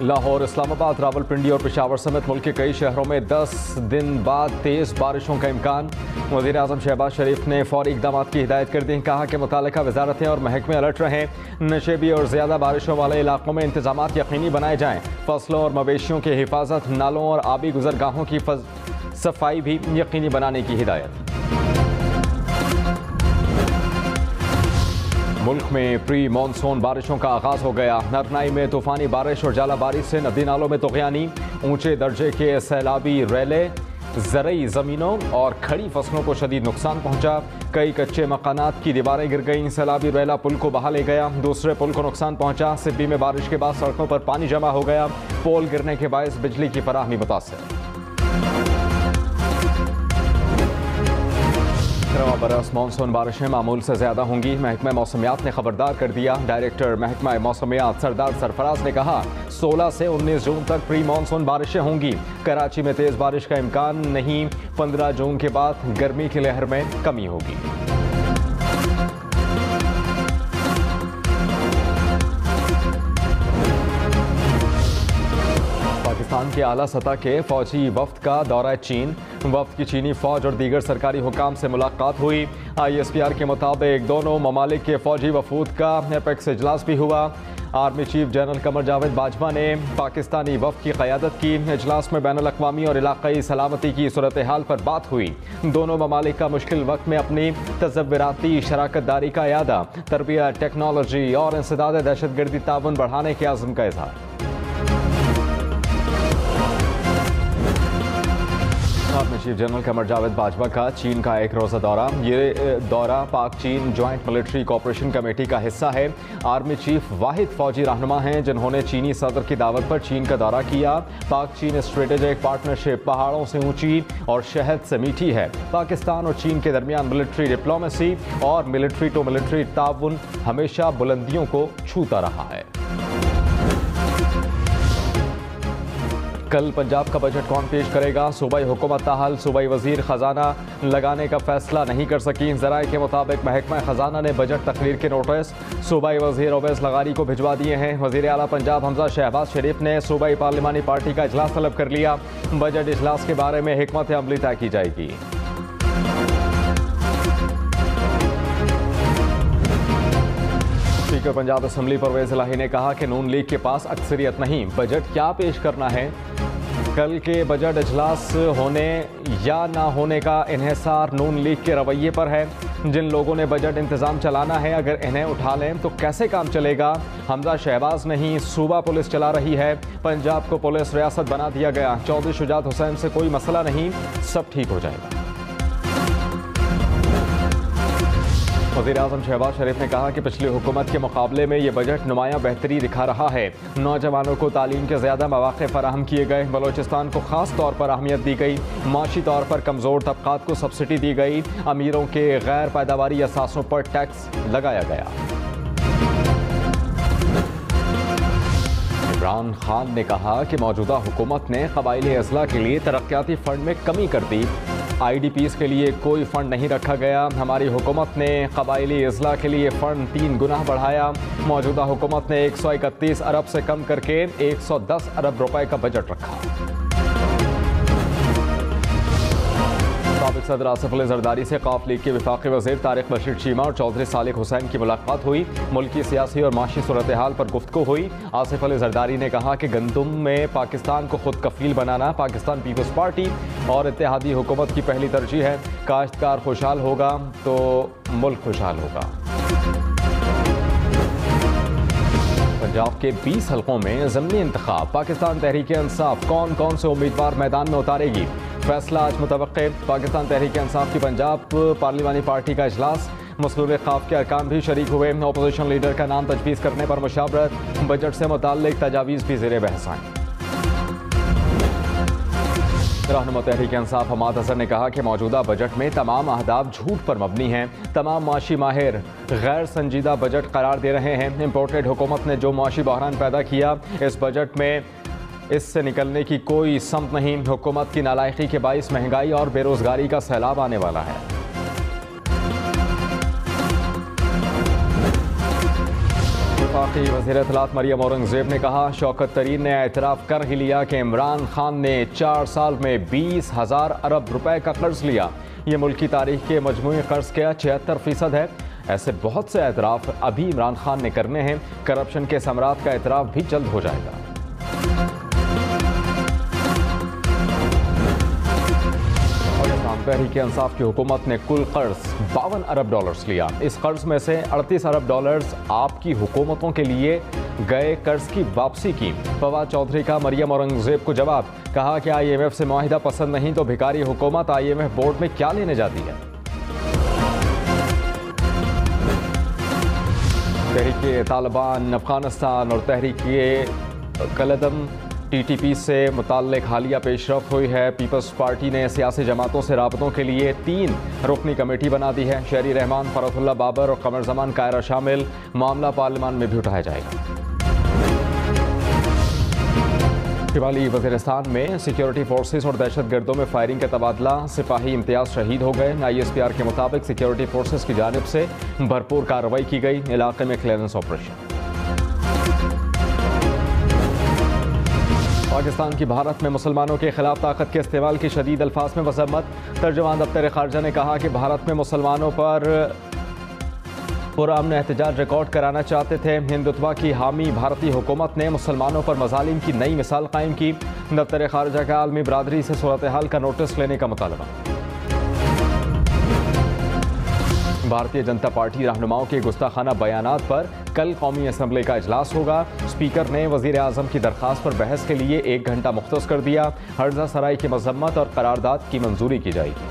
लाहौर, इस्लामाबाद, रावलपिंडी और पेशावर समेत मुल्क के कई शहरों में 10 दिन बाद तेज़ बारिशों का इम्कान। वज़ीर आज़म शहबाज शरीफ ने फौरी इक़दाम की हिदायत कर दी। कहा कि मुताल्लिका वजारतें और महकमे अलर्ट रहें, नशेबी और ज़्यादा बारिशों वाले इलाकों में इंतजाम यकीनी बनाए जाएँ। फसलों और मवेशियों की हिफाजत, नालों और आबी गुजरगाहों की सफाई भी यकीनी बनाने की हिदायत। मुल्क में प्री मानसून बारिशों का आगाज हो गया। नरनाई में तूफानी बारिश और जालाबारी से नदी नालों में तगयानी, ऊंचे दर्जे के सैलाबी रैले, ज़रई ज़मीनों और खड़ी फसलों को शदीद नुकसान पहुंचा। कई कच्चे मकानात की दीवारें गिर गईं। सैलाबी रैला पुल को बहा ले गया, दूसरे पुल को नुकसान पहुंचा। सिब्बी में बारिश के बाद सड़कों पर पानी जमा हो गया, पोल गिरने के बायस बिजली की फराहमी मुतासर। रवा बरस मानसून बारिशें मामूल से ज़्यादा होंगी, महकमा मौसमियात ने खबरदार कर दिया। डायरेक्टर महकमा मौसमियात सरदार सरफराज ने कहा 16 से 19 जून तक प्री मानसून बारिशें होंगी। कराची में तेज़ बारिश का इम्कान नहीं, 15 जून के बाद गर्मी की लहर में कमी होगी। पाकिस्तान के आला सतह के फौजी वफ्द का दौरा चीन। वफ्द की चीनी फौज और दीगर सरकारी हुकाम से मुलाकात हुई। ISPR के मुताबिक दोनों ममालिक के फौजी वफूद का एपेक्स इजलास भी हुआ। Army chief general Qamar Javed Bajwa ने पाकिस्तानी वफ्द की क़यादत की। इजलास में बैनुल-अक़वामी और इलाक़ाई सलामती की सूरत हाल पर बात हुई। दोनों ममालिक का मुश्किल वक्त में अपनी तज़व्वुराती शराकत दारी का यादा, तरबियत, टेक्नोलॉजी और इंसदाद दहशतगर्दी ताउन बढ़ाने के आज़म का इज़हार। Army chief general Qamar Javed Bajwa का चीन का एक रोज़ा दौरा। ये दौरा पाक चीन जॉइंट मिलिट्री कोऑपरेशन कमेटी का हिस्सा है। आर्मी चीफ वाहिद फौजी रहनुमा हैं जिन्होंने चीनी सदर की दावत पर चीन का दौरा किया। पाक चीन स्ट्रेटेजिक पार्टनरशिप पहाड़ों से ऊंची और शहद से मीठी है। पाकिस्तान और चीन के दरमियान मिलिट्री डिप्लोमेसी और मिलिट्री टू मिलिट्री ताउन हमेशा बुलंदियों को छूता रहा है। कल पंजाब का बजट कौन पेश करेगा? सूबाई हुकूमत ताहल सूबाई वजीर खजाना लगाने का फैसला नहीं कर सकी। ज़राए के मुताबिक महकमा खजाना ने बजट तकरीर के नोटिस सूबाई वजीर ओवैस लगारी को भिजवा दिए हैं। वजीर आला पंजाब हमजा शहबाज शरीफ ने सूबाई पार्लिमानी पार्टी का इजलास तलब कर लिया। बजट इजलास के बारे में हिकमत अमली तय की जाएगी। स्पीकर पंजाब असम्बली परवेज इलाही ने कहा कि नून लीग के पास अक्सरियत नहीं, बजट क्या पेश करना है। कल के बजट इजलास होने या ना होने का इन्हिसार नून लीग के रवैये पर है। जिन लोगों ने बजट इंतज़ाम चलाना है, अगर इन्हें उठा लें तो कैसे काम चलेगा। हमजा शहबाज नहीं, सूबा पुलिस चला रही है। पंजाब को पुलिस रियासत बना दिया गया। चौधरी शुजात हुसैन से कोई मसला नहीं, सब ठीक हो जाएगा। वज़ीर आज़म शहबाज शरीफ ने कहा कि पिछली हुकूमत के मुकाबले में ये बजट नुमायाँ बेहतरी दिखा रहा है। नौजवानों को तालीम के ज़्यादा मौक़े फराहम किए गए। बलोचिस्तान को ख़ास तौर पर अहमियत दी गई। माशी तौर पर कमज़ोर तबक़ात को सब्सिडी दी गई। अमीरों के गैर पैदावारी असासों पर टैक्स लगाया गया। इमरान खान ने कहा कि मौजूदा हुकूमत ने क़बाइली अज़ला के लिए तरक्याती फ़ंड में कमी कर दी। IDPs के लिए कोई फ़ंड नहीं रखा गया। हमारी हुकूमत ने क़बाइली अज़ला के लिए फ़ंड 3 गुना बढ़ाया। मौजूदा हुकूमत ने 131 अरब से कम करके 110 अरब रुपए का बजट रखा। साबिक़ सदर आसिफ अली ज़रदारी से क़ौफ लीग के वफ़ाक़ी वज़ीर तारिक बशीर चीमा और चौधरी सालिक हुसैन की मुलाकात हुई। मुल्की सियासी और माशी सूरत हाल पर गुफ्तगू हुई। आसिफ अली ज़रदारी ने कहा कि गंदुम में पाकिस्तान को खुद कफ़ील बनाना पाकिस्तान पीपल्स पार्टी और इत्तेहादी हुकूमत की पहली तरजीह है। काश्तकार खुशहाल होगा तो मुल्क खुशहाल होगा। पंजाब के 20 हलकों में ज़मीनी इंतखाब। पाकिस्तान तहरीक इंसाफ कौन कौन से उम्मीदवार मैदान में उतारेगी, फैसला आज मुतवक्के। पाकिस्तान तहरीक इंसाफ की पंजाब पार्लिमानी पार्टी का इजलास। मसलूर ख़ाफ के अरकान भी शरीक हुए। अपोजिशन लीडर का नाम तजवीज़ करने पर मुशावरत। बजट से मुताल्लिक तजावीज़ भी ज़ेर बहस आईं। रहनुमा तहरीक इंसाफ हमाद हसन ने कहा कि मौजूदा बजट में तमाम अहदाफ झूठ पर मबनी हैं। तमाम माशी माहिर गैर संजीदा बजट करार दे रहे हैं। इम्पोर्टेड हुकूमत ने जो माशी बहरान पैदा किया, इस बजट में इससे निकलने की कोई समत नहीं। हुकूमत की नालायकी के बाइस महंगाई और बेरोजगारी का सैलाब आने वाला है। वफाकी वज़ीर इत्तलात मरियम औरंगज़ेब ने कहा, शौकत तरीन ने एतराफ़ कर ही लिया कि इमरान खान ने 4 साल में 20,000 अरब रुपए का कर्ज लिया। ये मुल्क की तारीख के मजमूई कर्ज का 76% है। ऐसे बहुत से एतराफ़ अभी इमरान खान ने करने हैं। करप्शन के समरात का एतराफ़ भी जल्द हो जाएगा। तहरीक इंसाफ की हुकूमत ने कुल कर्ज 52 अरब डॉलर्स लिया। इस कर्ज में से 38 अरब डॉलर्स आपकी हुकूमतों के लिए गए कर्ज की वापसी की। फवाद चौधरी का मरियम औरंगज़ेब को जवाब, कहा कि IMF से मुआहिदा पसंद नहीं तो भिखारी हुकूमत IMF बोर्ड में क्या लेने जाती है। तहरीक तालिबान अफगानिस्तान और तहरीक कलदम TTP से मुताल्लिक हालिया पेशरफ हुई है। पीपल्स पार्टी ने सियासी जमातों से राबतों के लिए 3 रुकनी कमेटी बना दी है। शहरी रहमान, फरतुल्ला बाबर और कमर जमान कायरा शामिल। मामला पार्लियामान में भी उठाया जाएगा। शिमाली वज़ीरिस्तान में सिक्योरिटी फोर्सेस और दहशतगर्दों में फायरिंग का तबादला, सिपाही इम्तियाज शहीद हो गए। ISPR के मुताबिक सिक्योरिटी फोर्सेस की जानिब से भरपूर कार्रवाई की गई। इलाके में क्लियरेंस ऑपरेशन। पाकिस्तान की भारत में मुसलमानों के खिलाफ ताकत के इस्तेमाल की शदीद अल्फाज में मजम्मत। तर्जुमान दफ्तर खारजा ने कहा कि भारत में मुसलमानों पर पुरअमन एहतजाज रिकॉर्ड कराना चाहते थे। हिंदुत्व की हामी भारतीय हुकूमत ने मुसलमानों पर मजालिम की नई मिसाल कायम की। दफ्तर खारजा का आलमी बरादरी से सूरत हाल का नोटिस लेने का मुतालबा। भारतीय जनता पार्टी रहनुमाओं के गुस्ताखाना बयानात पर कल कौमी असम्बली का इजलास होगा। स्पीकर ने वज़ीर आज़म की दरख्वास्त पर बहस के लिए 1 घंटा मुख्तस कर दिया। हर्जा सराई की मजम्मत और करारदाद की मंजूरी की जाएगी।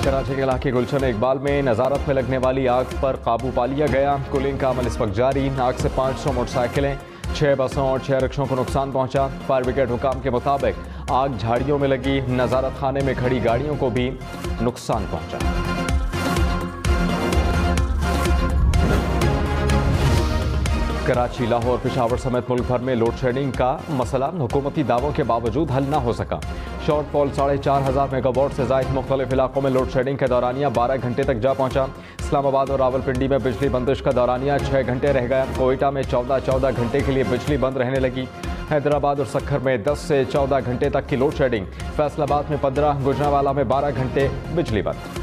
कराची के इलाके गुलशन इकबाल में नज़ारत में लगने वाली आग पर काबू पा लिया गया। कूलिंग का अमल इस वक्त जारी। आग से 500 मोटरसाइकिलें, 6 बसों और 6 रिक्शों को नुकसान पहुंचा। फायर ब्रिगेड हुकाम के मुताबिक आग झाड़ियों में लगी। नज़ारत खाने में खड़ी गाड़ियों को भी नुकसान पहुंचा। कराची, लाहौर, पेशावर समेत मुल्क भर में लोड शेडिंग का मसला हुकूमती दावों के बावजूद हल न हो सका। शॉर्टफॉल 4,500 मेगावाट से ज़ायद मुख्तलिफ इलाकों में लोड शेडिंग का दौरानिया 12 घंटे तक जा पहुंचा। इस्लामाबाद और रावलपिंडी में बिजली बंदिश का दौरानिया 6 घंटे रह गया। कोयटा में 14 घंटे के लिए बिजली बंद रहने लगी। हैदराबाद और सक्खर में 10 से 14 घंटे तक की लोड शेडिंग। फैसलाबाद में 15, गुजरांवाला में 12 घंटे बिजली बंद।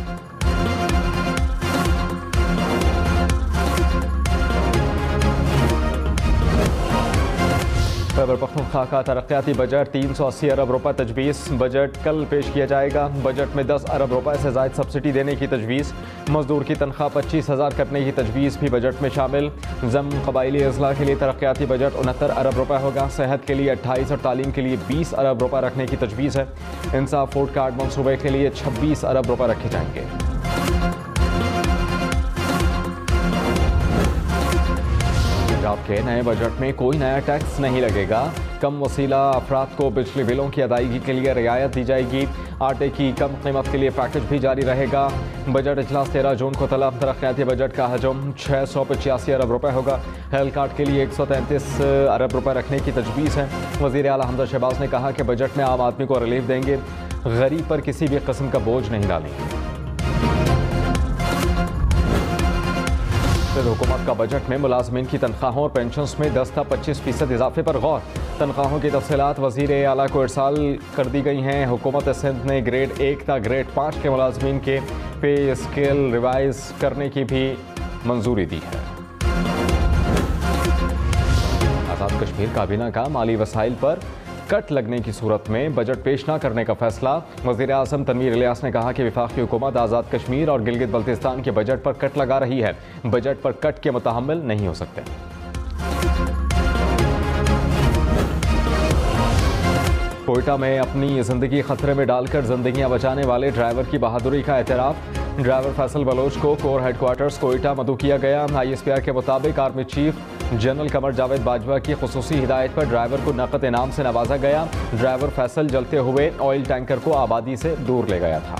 खैबर पख्तूनख्वा का तरक्याती बजट 380 अरब रुपये तजवीज़। बजट कल पेश किया जाएगा। बजट में 10 अरब रुपये से ज़ायद सब्सिडी देने की तजवीज़। मजदूर की तनख्वाह 25,000 करने की तजवीज़ भी बजट में शामिल। जम कबायली अजला के लिए तरक्याती बजट 69 अरब रुपये होगा। सेहत के लिए 28 और तालीम के लिए 20 अरब रुपये रखने की तजवीज़ है। इंसाफ फूड कार्ड मनसूबे के लिए 26 अरब रुपये रखे जाएंगे। आपके नए बजट में कोई नया टैक्स नहीं लगेगा। कम वसीला अफराद को बिजली बिलों की अदायगी के लिए रियायत दी जाएगी। आटे की कम कीमत के लिए पैकेज भी जारी रहेगा। बजट इजलास 13 जून को तलब। तरक्याती बजट का हजम 685 अरब रुपये होगा। हेल्थ कार्ड के लिए 133 अरब रुपये रखने की तजवीज़ है। वज़ीर आला हमजा शहबाज ने कहा कि बजट में आम आदमी को रिलीफ देंगे, गरीब पर किसी भी किस्म का बोझ नहीं डालेंगे। हुकूमत का बजट में मुलाजमीन की तनख्वाहों और पेंशन्स में 10 से 25% इजाफे पर गौर। तनख्वाहों की तफसीलात वज़ीर आला को इरसाल कर दी गई हैं। हुकूमत सिंध ने ग्रेड 1 था ग्रेड 5 के मुलाजमीन के पे स्केल रिवाइज करने की भी मंजूरी दी है। आज़ाद कश्मीर काबीना का माली वसाइल पर कट लगने की सूरत में बजट पेश न करने का फैसला। वज़ीर आज़म तनवीर इलियास ने कहा कि वफाकी हुकूमत आज़ाद कश्मीर और गिलगित बल्तिस्तान के बजट पर कट लगा रही है। बजट पर कट के मुतहम्मिल नहीं हो सकते। कोयटा में अपनी जिंदगी खतरे में डालकर जिंदगियां बचाने वाले ड्राइवर की बहादुरी का एतराफ़। ड्राइवर फैसल बलोच को कोर हेडक्वार्टर्स कोयटा मदऊ किया गया। ISPR के मुताबिक army chief general Qamar Javed Bajwa की खुसूसी हिदायत पर ड्राइवर को नकद इनाम से नवाजा गया। ड्राइवर फैसल जलते हुए ऑयल टैंकर को आबादी से दूर ले गया था।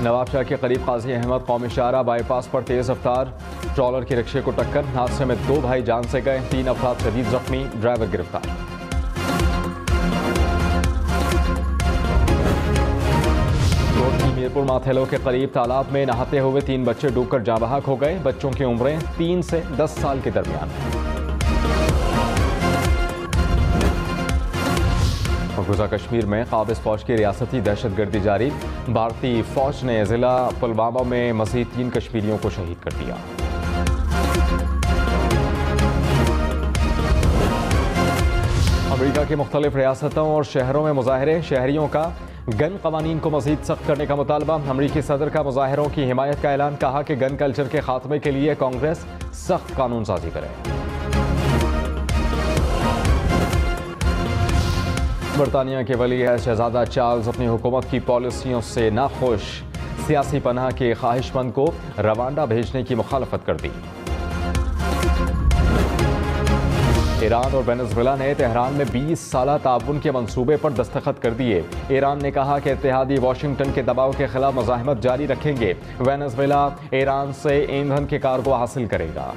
नवाबशाह के करीब काजी अहमद कौमी शाहरा बाईपास पर तेज रफ्तार ट्रॉलर के रिक्शे को टक्कर। हादसे में 2 भाई जान से गए, 3 अफराद शदीद जख्मी। ड्राइवर गिरफ्तार। मीरपुर माथेलो के करीब तालाब में नहाते हुए 3 बच्चे डूबकर जाँ बहक हो गए। बच्चों की उम्रें 3 से 10 साल के दरमियान हैं। मकबूजा कश्मीर में काबिज फौज की रियासती दहशतगर्दी जारी। भारतीय फौज ने जिला पुलवामा में मजीद 3 कश्मीरियों को शहीद कर दिया। अमेरिका की मुख्तलिफ रियासतों और शहरों में मुजाहरे। शहरियों का गन कवानीन को मजीद सख्त करने का मुतालबा। अमरीकी सदर का मुजाहरों की हिमायत का ऐलान। कहा कि गन कल्चर के खात्मे के लिए कांग्रेस सख्त कानून साजी करे। बरतानिया के वली है शहजादा चार्ल्स अपनी हुकूमत की पॉलिसियों से नाखुश। सियासी पनाह के ख्वाहिशमंद को रवांडा भेजने की मुखालफत कर दी। ईरान और वेनेजुएला ने तेहरान में 20 साला ताउन के मंसूबे पर दस्तखत कर दिए। ईरान ने कहा कि इत्तेहादी वाशिंगटन के दबाव के खिलाफ मुजाहिमत जारी रखेंगे। वेनेजुएला ईरान से ईंधन के कार्गो हासिल करेगा।